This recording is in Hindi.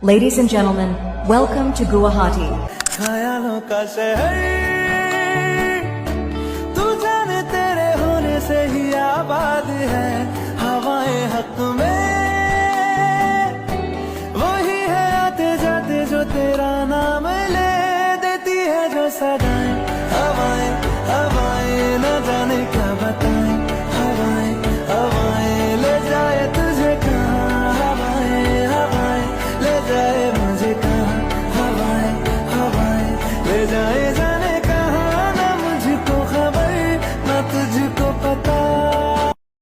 Ladies and gentlemen, welcome to Guwahati. ख्यालों का शहर तू जाने तेरे होने से ही आबाद है हवाएं हक